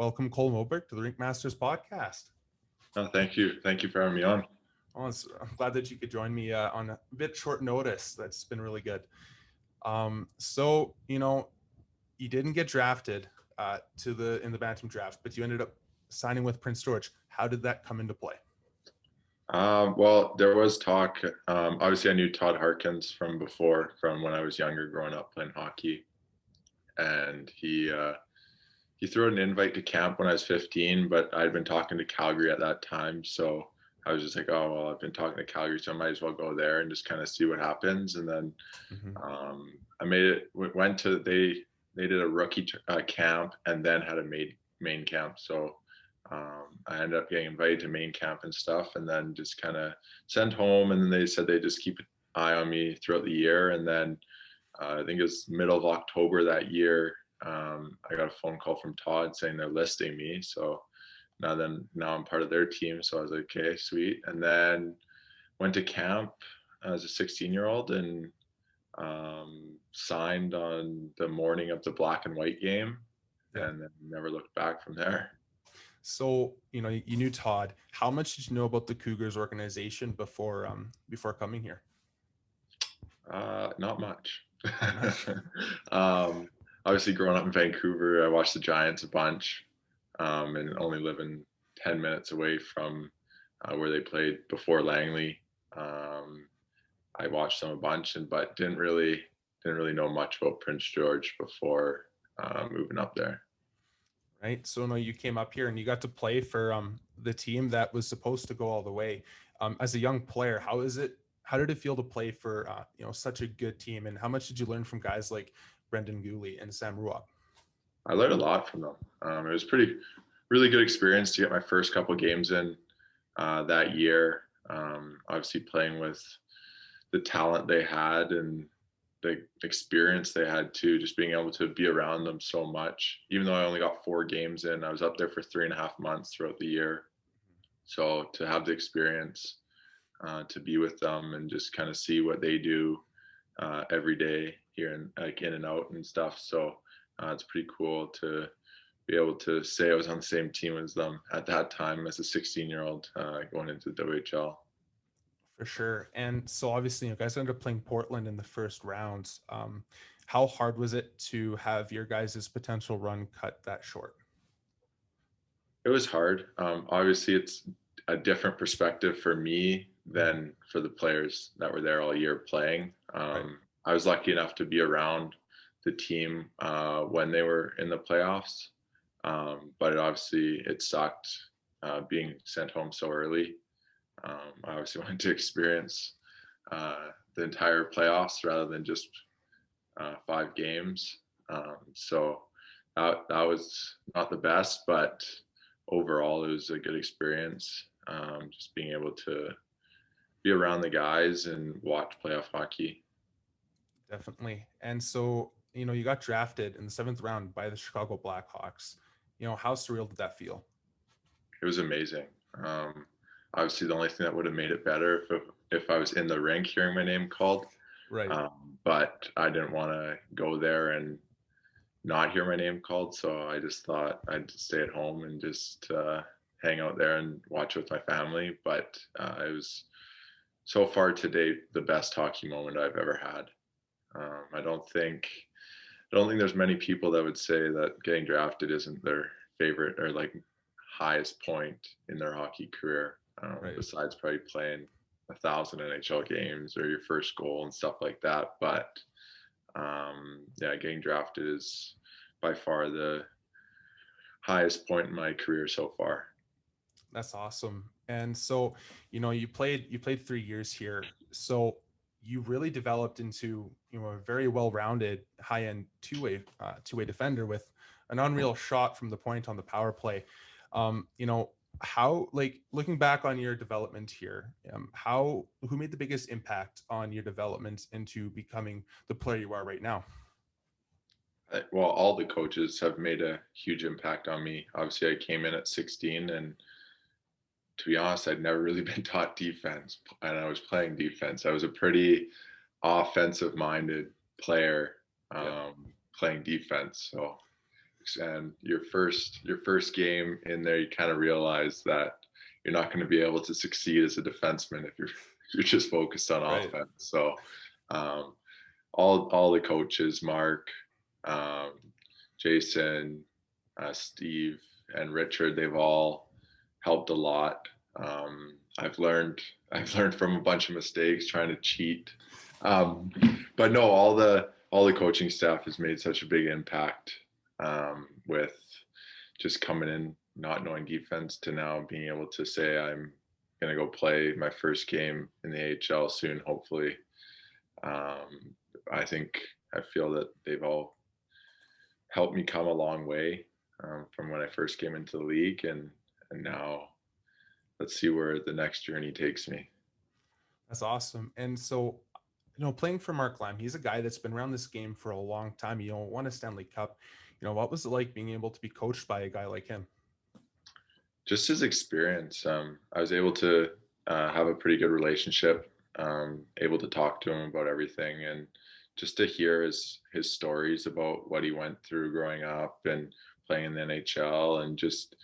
welcome Cole Moberg to the RinkMasters Podcast. Oh, thank you. Thank you for having me on. I'm glad that you could join me on a bit short notice. That's been really good. You didn't get drafted in the Bantam draft, but you ended up signing with Prince George. How did that come into play? Well, there was talk. Obviously, I knew Todd Harkins from before, from when I was younger, growing up playing hockey, and he threw an invite to camp when I was 15, but I'd been talking to Calgary at that time, so I was just like, oh well, I've been talking to Calgary, so I might as well go there and just kind of see what happens. And then I made it. Went to they did a rookie camp and then had a main camp, so. I ended up getting invited to main camp and stuff, and then just kind of sent home. And then they said they just keep an eye on me throughout the year. And then I think it was middle of October that year, I got a phone call from Todd saying they're listing me. So now I'm part of their team. So I was like, okay, sweet. And then went to camp as a 16-year-old and signed on the morning of the black and white game, and then never looked back from there. So, you knew Todd. How much did you know about the Cougars organization before coming here? Not much. Obviously, growing up in Vancouver, I watched the Giants a bunch, and only living 10 minutes away from where they played before Langley. I watched them a bunch, but didn't really know much about Prince George before moving up there. Right. So no, you came up here and you got to play for the team that was supposed to go all the way. As a young player, how did it feel to play for such a good team, and how much did you learn from guys like Brendan Gooley and Sam Ruop? I learned a lot from them. It was really good experience to get my first couple games in that year. Obviously playing with the talent they had and the experience they had too, just being able to be around them so much. Even though I only got 4 games in, I was up there for 3.5 months throughout the year. So to have the experience to be with them and just kind of see what they do every day here and like in and out and stuff. So it's pretty cool to be able to say I was on the same team as them at that time as a 16-year-old going into the WHL. For sure. And so obviously, you guys ended up playing Portland in the first rounds. How hard was it to have your guys' potential run cut that short? It was hard. Obviously, it's a different perspective for me than for the players that were there all year playing. Right. I was lucky enough to be around the team when they were in the playoffs, but it sucked being sent home so early. I obviously wanted to experience the entire playoffs rather than just 5 games. So that was not the best, but overall it was a good experience. Just being able to be around the guys and watch playoff hockey. Definitely. And so, you got drafted in the 7th round by the Chicago Blackhawks. How surreal did that feel? It was amazing. Obviously, the only thing that would have made it better if I was in the rink hearing my name called. Right. But I didn't want to go there and not hear my name called, so I just thought I'd stay at home and just hang out there and watch with my family. But it was so far to date the best hockey moment I've ever had. I don't think there's many people that would say that getting drafted isn't their favorite or like highest point in their hockey career. Right. Besides probably playing 1,000 NHL games or your first goal and stuff like that. But getting drafted is by far the highest point in my career so far. That's awesome. And so, you played 3 years here. So you really developed into, a very well-rounded high-end two-way defender with an unreal shot from the point on the power play. How, like, looking back on your development here, who made the biggest impact on your development into becoming the player you are right now? Well, all the coaches have made a huge impact on me. Obviously, I came in at 16, and to be honest, I'd never really been taught defense, and I was playing defense. I was a pretty offensive-minded player playing defense. So and your first game in there, you kind of realize that you're not going to be able to succeed as a defenseman if you're just focused on Right. offense. So um, all the coaches, Mark, um, Jason, Steve, and Richard, they've all helped a lot. I've learned from a bunch of mistakes trying to cheat, um, but no, all the coaching staff has made such a big impact, with just coming in not knowing defense to now being able to say I'm gonna go play my first game in the AHL soon, hopefully. Um, I think I feel that they've all helped me come a long way, from when I first came into the league, and now let's see where the next journey takes me. That's awesome. And so, playing for Mark Lamb, he's a guy that's been around this game for a long time. Won a Stanley Cup. What was it like being able to be coached by a guy like him? Just his experience, I was able to have a pretty good relationship, able to talk to him about everything, and just to hear his stories about what he went through growing up and playing in the NHL, and just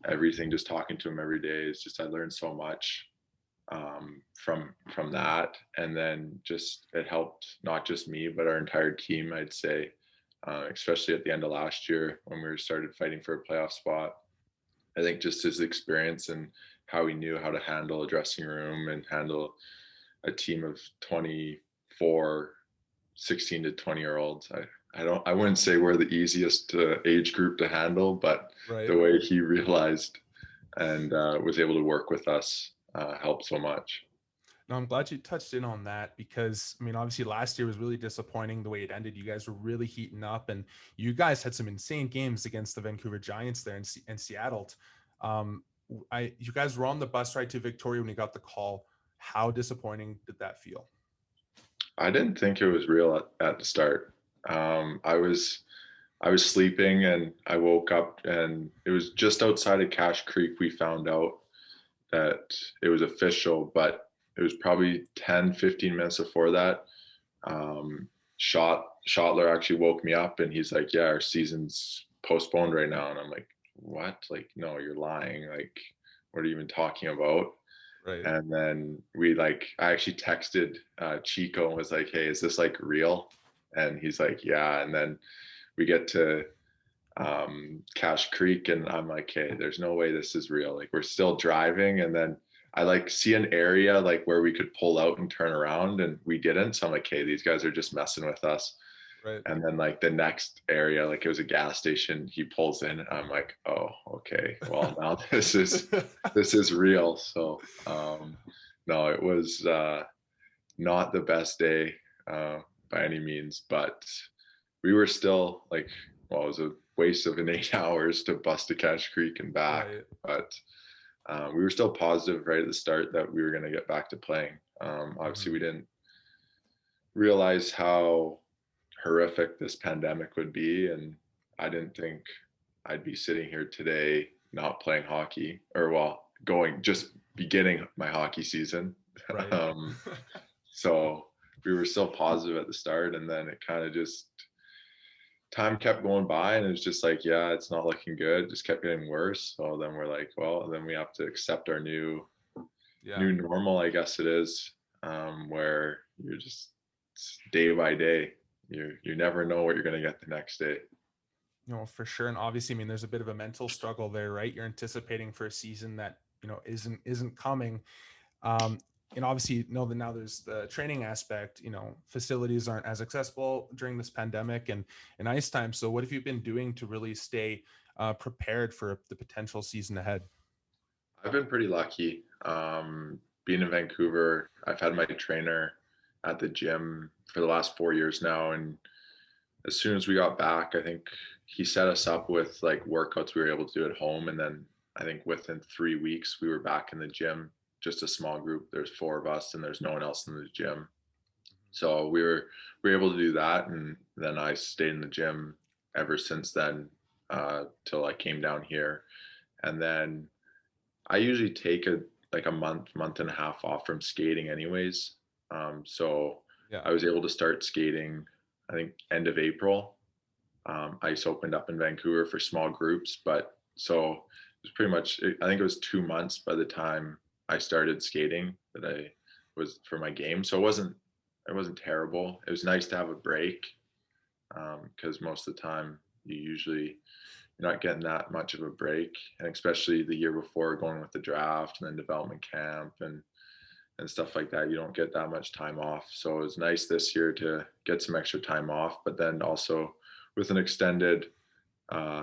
everything. Just talking to him every day is just I learned so much, from that, and then just it helped not just me but our entire team. I'd say, especially at the end of last year when we started fighting for a playoff spot. I think just his experience and how he knew how to handle a dressing room and handle a team of 24, 16 to 20-year-olds. I wouldn't say we're the easiest age group to handle, but Right. the way he realized and was able to work with us helped so much. No, I'm glad you touched in on that because obviously last year was really disappointing the way it ended. You guys were really heating up, and you guys had some insane games against the Vancouver Giants there in Seattle. Um, you guys were on the bus ride to Victoria when you got the call. How disappointing did that feel? I didn't think it was real at the start. I was sleeping and I woke up and it was just outside of Cache Creek. We found out that it was official, but it was probably 10, 15 minutes before that. Um, Schottler actually woke me up and he's like, yeah, our season's postponed right now. And I'm like, what? Like, no, you're lying. Like, what are you even talking about? Right. And then I actually texted Chico and was like, hey, is this like real? And he's like, yeah. And then we get to Cache Creek, and I'm like, hey, there's no way this is real. Like, we're still driving, and then I see an area like where we could pull out and turn around, and we didn't. So I'm like, hey, these guys are just messing with us. Right. And then like the next area, like it was a gas station, he pulls in, and I'm like, oh, okay, well now this is real. So no, it was not the best day by any means, but we were still like, well, it was a waste of an 8 hours to bust to Cache Creek and back, Right. but we were still positive right at the start that we were going to get back to playing. Obviously, Mhm. we didn't realize how horrific this pandemic would be, and I didn't think I'd be sitting here today not playing hockey, or well, going just beginning my hockey season. Right. um, so we were still positive at the start, and then it kind of just time kept going by, and it was just like, yeah, it's not looking good. It just kept getting worse. So then we're like, well, then we have to accept our Yeah. new normal, I guess it is, where you're just day by day. You never know what you're gonna get the next day. For sure. And obviously, there's a bit of a mental struggle there, right? You're anticipating for a season that, isn't coming. Um, and obviously, you know that now there's the training aspect. Facilities aren't as accessible during this pandemic and ice time. So, what have you been doing to really stay prepared for the potential season ahead? I've been pretty lucky. Being in Vancouver, I've had my trainer at the gym for the last 4 years now, and as soon as we got back, I think he set us up with like workouts we were able to do at home. And then I think within 3 weeks, we were back in the gym, just a small group. There's four of us and there's no one else in the gym. So we were able to do that. And then I stayed in the gym ever since then, till I came down here. And then I usually take a month and a half off from skating anyways. So Yeah. I was able to start skating, I think, end of April, ice opened up in Vancouver for small groups, but so it was pretty much, I think it was 2 months by the time I started skating that I was for my game. So it wasn't terrible. It was nice to have a break, because most of the time you're not getting that much of a break, and especially the year before going with the draft and then development camp and stuff like that, you don't get that much time off. So it was nice this year to get some extra time off, but then also with an extended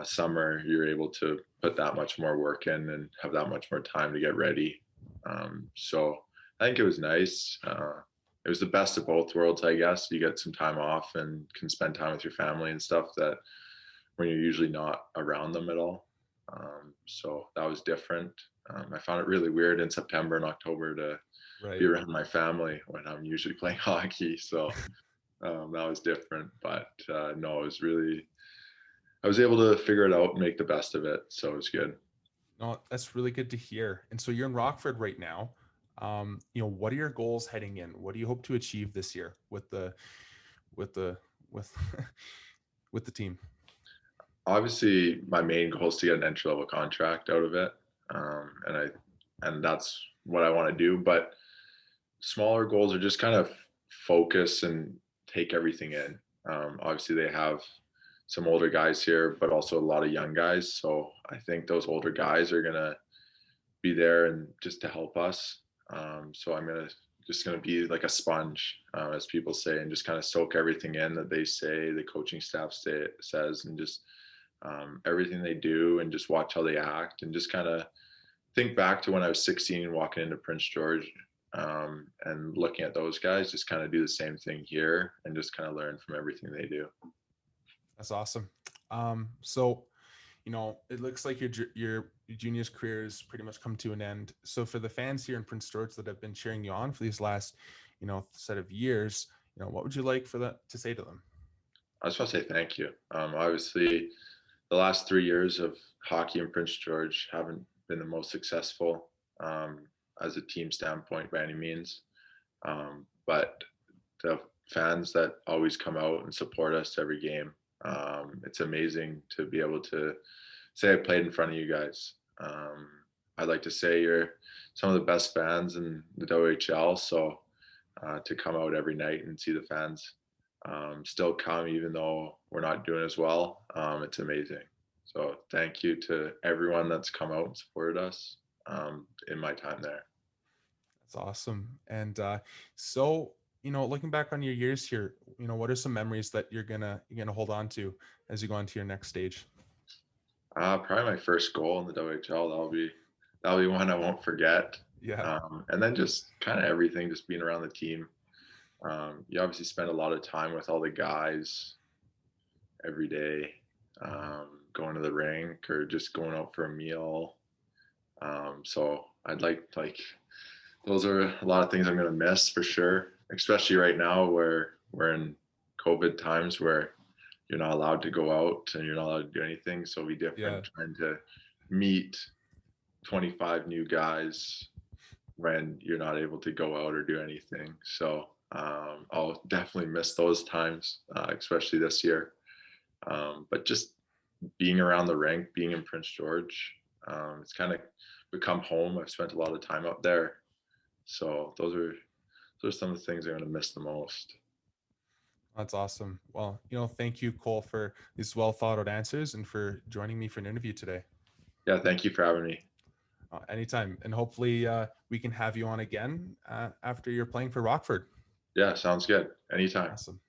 summer, you're able to put that much more work in and have that much more time to get ready. So I think it was nice. It was the best of both worlds, I guess. You get some time off and can spend time with your family and stuff that when you're usually not around them at all. So that was different. I found it really weird in September and October to be Right. around my family when I'm usually playing hockey. So that was different. But no, it was really, I was able to figure it out and make the best of it. So it was good. No, that's really good to hear. And so you're in Rockford right now. What are your goals heading in? What do you hope to achieve this year with the with with the team? Obviously, my main goal is to get an entry level contract out of it, and that's what I want to do. But smaller goals are just kind of focus and take everything in. Obviously, they have some older guys here, but also a lot of young guys. So I think those older guys are gonna be there and just to help us. So I'm gonna be like a sponge, as people say, and just kind of soak everything in that they say, the coaching staff says, and just everything they do, and just watch how they act, and just kind of think back to when I was 16 walking into Prince George, and looking at those guys, just kind of do the same thing here and just kind of learn from everything they do. That's awesome. So it looks like your juniors career has pretty much come to an end. So for the fans here in Prince George that have been cheering you on for these last, set of years, what would you like for that to say to them? I just want to say thank you. Obviously, the last 3 years of hockey in Prince George haven't been the most successful, as a team standpoint by any means. But the fans that always come out and support us every game, it's amazing to be able to say I played in front of you guys. I'd like to say you're some of the best fans in the WHL. So to come out every night and see the fans still come, even though we're not doing as well, it's amazing. So thank you to everyone that's come out and supported us in my time there. That's awesome. And so, looking back on your years here, what are some memories that you're gonna hold on to as you go on to your next stage? Probably my first goal in the WHL. That'll be one I won't forget. Yeah. And then just kind of everything, just being around the team. You obviously spend a lot of time with all the guys every day, going to the rink or just going out for a meal. So I'd like those are a lot of things I'm gonna miss for sure, especially right now where we're in COVID times where you're not allowed to go out and you're not allowed to do anything. So it'll be Yeah. different trying to meet 25 new guys when you're not able to go out or do anything. So I'll definitely miss those times, especially this year. But just being around the rink, being in Prince George, it's kind of become home. I've spent a lot of time up there. So those are some of the things I'm going to miss the most. That's awesome. Well, thank you, Cole, for these well thought out answers and for joining me for an interview today. Yeah, thank you for having me. Anytime. And hopefully we can have you on again after you're playing for Rockford. Yeah, sounds good. Anytime. Awesome.